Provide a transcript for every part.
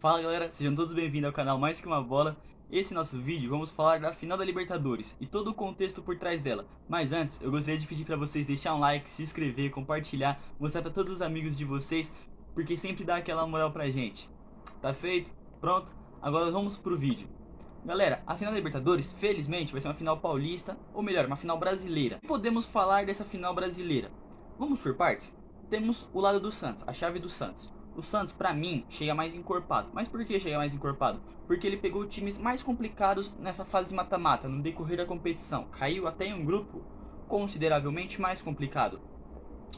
Fala galera, sejam todos bem-vindos ao canal Mais Que Uma Bola. Esse nosso vídeo vamos falar da final da Libertadores e todo o contexto por trás dela. Mas antes, eu gostaria de pedir para vocês deixar um like, se inscrever, compartilhar, mostrar para todos os amigos de vocês, porque sempre dá aquela moral pra gente. Tá feito? Pronto? Agora vamos pro vídeo. Galera, a final da Libertadores, felizmente, vai ser uma final paulista, ou melhor, uma final brasileira. Podemos falar dessa final brasileira. Vamos por partes? Temos o lado do Santos, a chave do Santos. O Santos, pra mim, chega mais encorpado. Mas por que chega mais encorpado? Porque ele pegou times mais complicados nessa fase mata-mata, no decorrer da competição. Caiu até em um grupo consideravelmente mais complicado.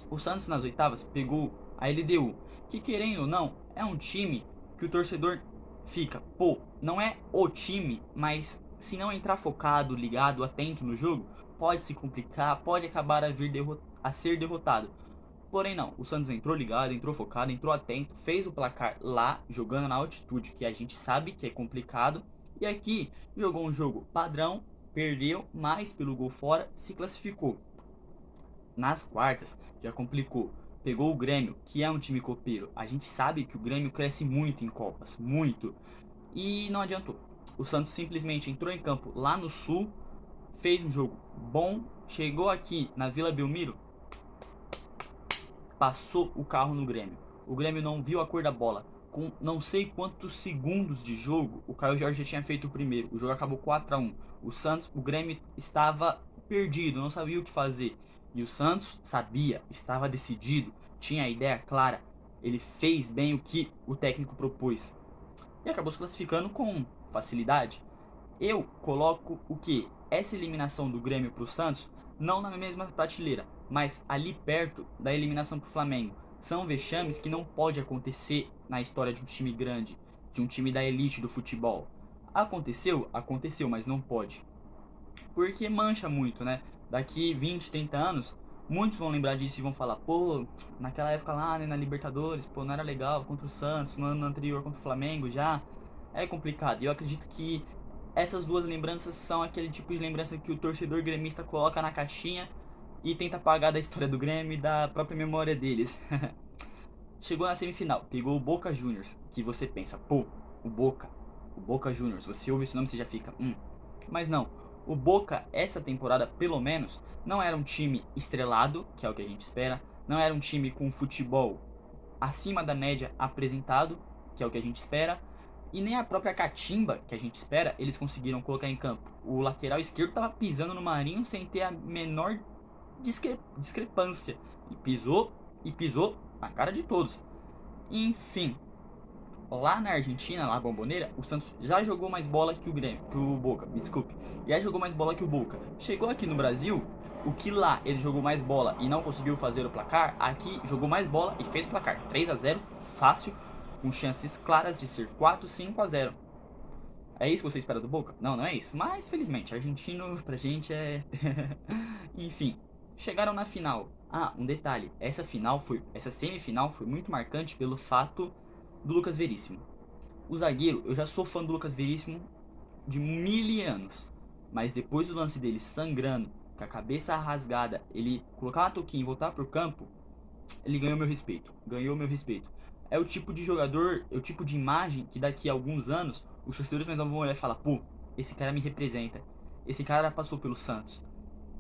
O Santos nas oitavas pegou a LDU, que querendo ou não, é um time que o torcedor fica, pô, não é o time, mas se não entrar focado, ligado, atento no jogo, pode se complicar, pode acabar a ser derrotado. Porém não, o Santos entrou ligado, entrou focado, entrou atento, fez o placar lá, jogando na altitude, que a gente sabe que é complicado. E aqui jogou um jogo padrão, perdeu, mas pelo gol fora se classificou. Nas quartas já complicou, pegou o Grêmio, que é um time copeiro. A gente sabe que o Grêmio cresce muito em Copas, muito. E não adiantou. O Santos simplesmente entrou em campo lá no Sul, fez um jogo bom, chegou aqui na Vila Belmiro, passou o carro no Grêmio. O Grêmio não viu a cor da bola. Com não sei quantos segundos de jogo, o Caio Jorge já tinha feito o primeiro. O jogo acabou 4-1. O Grêmio estava perdido, não sabia o que fazer. E o Santos sabia, estava decidido, tinha a ideia clara. Ele fez bem o que o técnico propôs. E acabou se classificando com facilidade. Eu coloco o que? Essa eliminação do Grêmio para o Santos não na mesma prateleira, mas ali perto da eliminação para o Flamengo. São vexames que não pode acontecer na história de um time grande, de um time da elite do futebol. Aconteceu? Aconteceu, mas não pode. Porque mancha muito, né? Daqui 20, 30 anos, muitos vão lembrar disso e vão falar, pô, naquela época lá, né, na Libertadores, pô, não era legal contra o Santos, no ano anterior contra o Flamengo já. É complicado. E eu acredito que essas duas lembranças são aquele tipo de lembrança que o torcedor gremista coloca na caixinha e tenta apagar da história do Grêmio e da própria memória deles. Chegou na semifinal, pegou o Boca Juniors, que você pensa, pô, o Boca Juniors, você ouve esse nome e você já fica, Mas não, o Boca, essa temporada pelo menos, não era um time estrelado, que é o que a gente espera, não era um time com futebol acima da média apresentado, que é o que a gente espera, e nem a própria catimba que a gente espera, eles conseguiram colocar em campo. O lateral esquerdo tava pisando no Marinho sem ter a menor discrepância. E pisou na cara de todos. Enfim, lá na Argentina, lá na Bombonera, o Santos já jogou mais bola que o Grêmio, que o Boca, me desculpe. Já jogou mais bola que o Boca. Chegou aqui no Brasil, o que lá ele jogou mais bola e não conseguiu fazer o placar, aqui jogou mais bola e fez o placar. 3-0, fácil, com chances claras de ser 4-5-0. É isso que você espera do Boca? Não, não é isso. Mas, felizmente, argentino pra gente é... Enfim, chegaram na final. Ah, um detalhe. Essa semifinal foi muito marcante pelo fato do Lucas Veríssimo. O zagueiro, eu já sou fã do Lucas Veríssimo de 1000 anos. Mas depois do lance dele sangrando, com a cabeça rasgada, ele colocar uma touquinha e voltar pro campo, ele ganhou meu respeito. Ganhou meu respeito. É o tipo de jogador, é o tipo de imagem que daqui a alguns anos os torcedores mais novos vão olhar e falar, pô, esse cara me representa. Esse cara passou pelo Santos.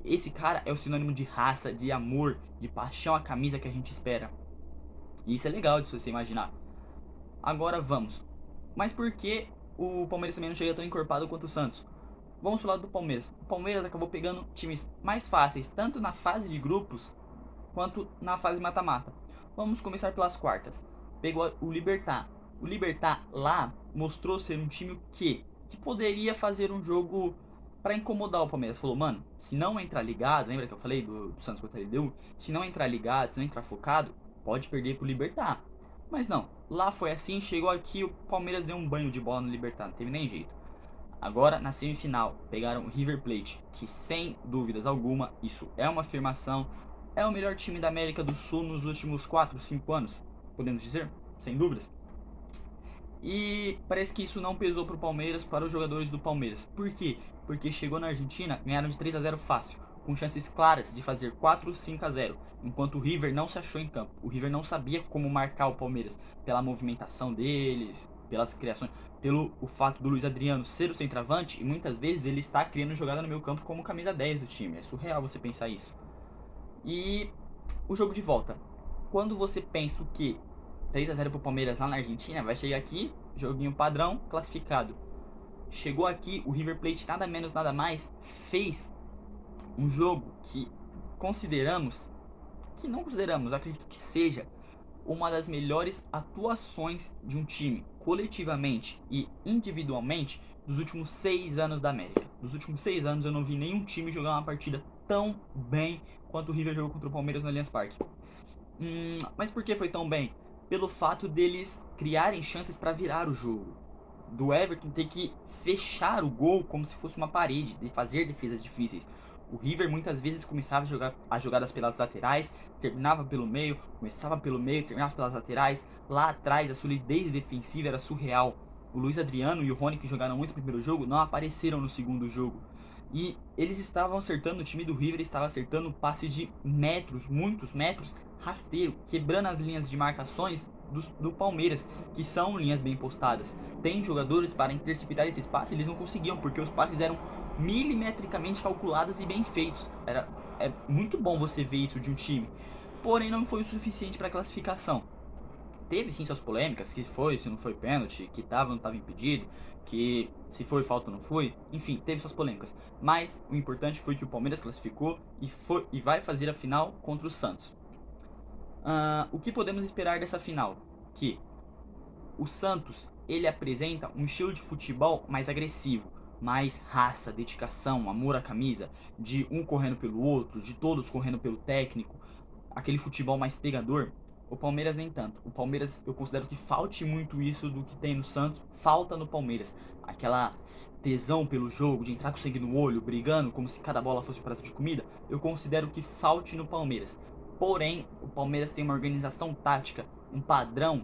Esse cara é o sinônimo de raça, de amor, de paixão à camisa que a gente espera. E isso é legal de você imaginar. Agora vamos. Mas por que o Palmeiras também não chega tão encorpado quanto o Santos? Vamos pro lado do Palmeiras. O Palmeiras acabou pegando times mais fáceis, tanto na fase de grupos quanto na fase mata-mata. Vamos começar pelas quartas. Pegou o Libertad. O Libertad lá mostrou ser um time que poderia fazer um jogo para incomodar o Palmeiras. Falou, mano, se não entrar ligado, lembra que eu falei do Santos contra a LDU? Se não entrar ligado, se não entrar focado, pode perder pro Libertad. Mas não, lá foi assim, chegou aqui, o Palmeiras deu um banho de bola no Libertad, não teve nem jeito. Agora, na semifinal, pegaram o River Plate, que sem dúvidas alguma, isso é uma afirmação, é o melhor time da América do Sul nos últimos 4, 5 anos, podemos dizer, sem dúvidas. E parece que isso não pesou pro Palmeiras, para os jogadores do Palmeiras. Por quê? Porque chegou na Argentina, ganharam de 3-0 fácil, com chances claras de fazer 4-5-0, enquanto o River não se achou em campo. O River não sabia como marcar o Palmeiras, pela movimentação deles, pelas criações, pelo o fato do Luiz Adriano ser o centroavante, e muitas vezes ele está criando jogada no meio campo como camisa 10 do time. É surreal você pensar isso. E o jogo de volta. Quando você pensa o que 3-0 pro Palmeiras lá na Argentina, vai chegar aqui, joguinho padrão, classificado. Chegou aqui, o River Plate nada menos, nada mais, fez um jogo que acredito que seja uma das melhores atuações de um time, coletivamente e individualmente, dos últimos 6 anos da América. Dos últimos 6 anos eu não vi nenhum time jogar uma partida tão bem quanto o River jogou contra o Palmeiras no Allianz Parque. Mas por que foi tão bem? Pelo fato deles criarem chances para virar o jogo. Do Everton ter que fechar o gol como se fosse uma parede, de fazer defesas difíceis. O River muitas vezes começava a jogar as jogadas pelas laterais, terminava pelo meio, começava pelo meio, terminava pelas laterais. Lá atrás a solidez defensiva era surreal. O Luiz Adriano e o Rony, que jogaram muito no primeiro jogo, não apareceram no segundo jogo. E eles estavam acertando, o time do River estava acertando passes de metros, muitos metros, rasteiro, quebrando as linhas de marcações do Palmeiras, que são linhas bem postadas. Tem jogadores para interceptar esses passes, eles não conseguiam, porque os passes eram milimetricamente calculados e bem feitos. É muito bom você ver isso de um time. Porém, não foi o suficiente para a classificação. Teve sim suas polêmicas, que foi, se não foi pênalti, que tava, não estava impedido, que se foi falta ou não foi, enfim, teve suas polêmicas. Mas o importante foi que o Palmeiras classificou e vai fazer a final contra o Santos. O que podemos esperar dessa final? Que o Santos, ele apresenta um estilo de futebol mais agressivo, mais raça, dedicação, amor à camisa, de um correndo pelo outro, de todos correndo pelo técnico, aquele futebol mais pegador. O Palmeiras nem tanto. O Palmeiras, eu considero que falte muito isso do que tem no Santos, falta no Palmeiras. Aquela tesão pelo jogo, de entrar com sangue no olho, brigando como se cada bola fosse um prato de comida, eu considero que falte no Palmeiras. Porém, o Palmeiras tem uma organização tática, um padrão,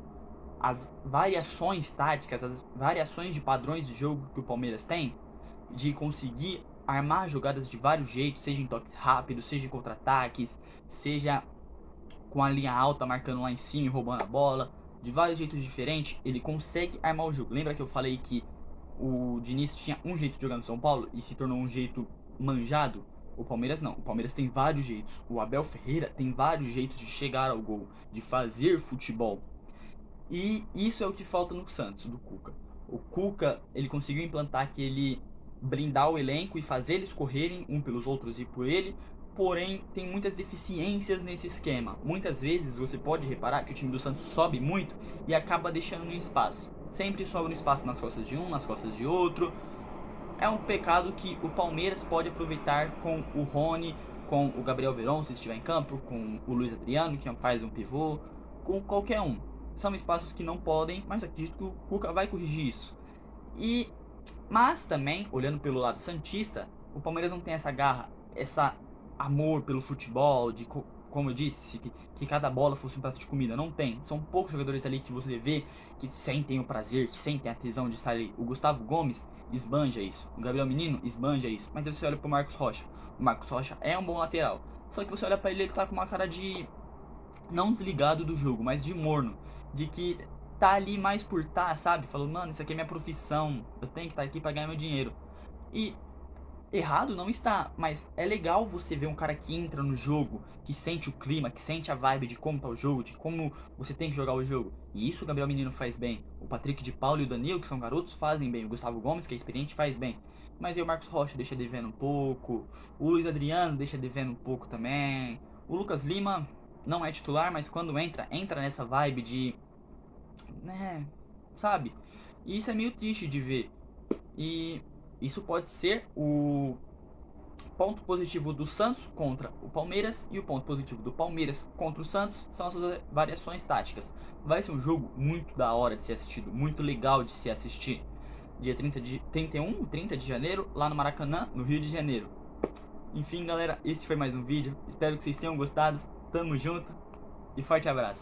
as variações táticas, as variações de padrões de jogo que o Palmeiras tem, de conseguir armar jogadas de vários jeitos, seja em toques rápidos, seja em contra-ataques, seja com a linha alta marcando lá em cima e roubando a bola, de vários jeitos diferentes, ele consegue armar o jogo. Lembra que eu falei que o Diniz tinha um jeito de jogar no São Paulo e se tornou um jeito manjado? O Palmeiras não, o Palmeiras tem vários jeitos. O Abel Ferreira tem vários jeitos de chegar ao gol, de fazer futebol. E isso é o que falta no Santos, do Cuca. O Cuca, ele conseguiu implantar aquele blindar o elenco e fazer eles correrem um pelos outros e por ele, porém tem muitas deficiências nesse esquema. Muitas vezes você pode reparar que o time do Santos sobe muito e acaba deixando no espaço. Sempre sobra um espaço nas costas de um, nas costas de outro. É um pecado que o Palmeiras pode aproveitar com o Rony, com o Gabriel Veron, se estiver em campo, com o Luiz Adriano, que faz um pivô, com qualquer um. São espaços que não podem, mas acredito que o Cuca vai corrigir isso. Mas também, olhando pelo lado santista, o Palmeiras não tem essa garra, essa amor pelo futebol, de como eu disse, que cada bola fosse um prato de comida. Não tem. São poucos jogadores ali que você vê que sentem o prazer, que sentem a tesão de estar ali. O Gustavo Gomes esbanja isso. O Gabriel Menino esbanja isso. Mas aí você olha pro Marcos Rocha. O Marcos Rocha é um bom lateral. Só que você olha pra ele tá com uma cara de não desligado do jogo, mas de morno. De que tá ali mais por tá, sabe? Falou, mano, isso aqui é minha profissão. Eu tenho que estar aqui pra ganhar meu dinheiro. E errado não está, mas é legal você ver um cara que entra no jogo, que sente o clima, que sente a vibe de como tá o jogo, de como você tem que jogar o jogo. E isso o Gabriel Menino faz bem. O Patrick de Paulo e o Danilo, que são garotos, fazem bem. O Gustavo Gomes, que é experiente, faz bem. Mas aí o Marcos Rocha deixa devendo um pouco. O Luiz Adriano deixa devendo um pouco também. O Lucas Lima não é titular, mas quando entra nessa vibe de... né, sabe? E isso é meio triste de ver. E isso pode ser o ponto positivo do Santos contra o Palmeiras, e o ponto positivo do Palmeiras contra o Santos são as suas variações táticas. Vai ser um jogo muito da hora de ser assistido, muito legal de se assistir. Dia 30 de janeiro, lá no Maracanã, no Rio de Janeiro. Enfim, galera, esse foi mais um vídeo. Espero que vocês tenham gostado. Tamo junto e forte abraço.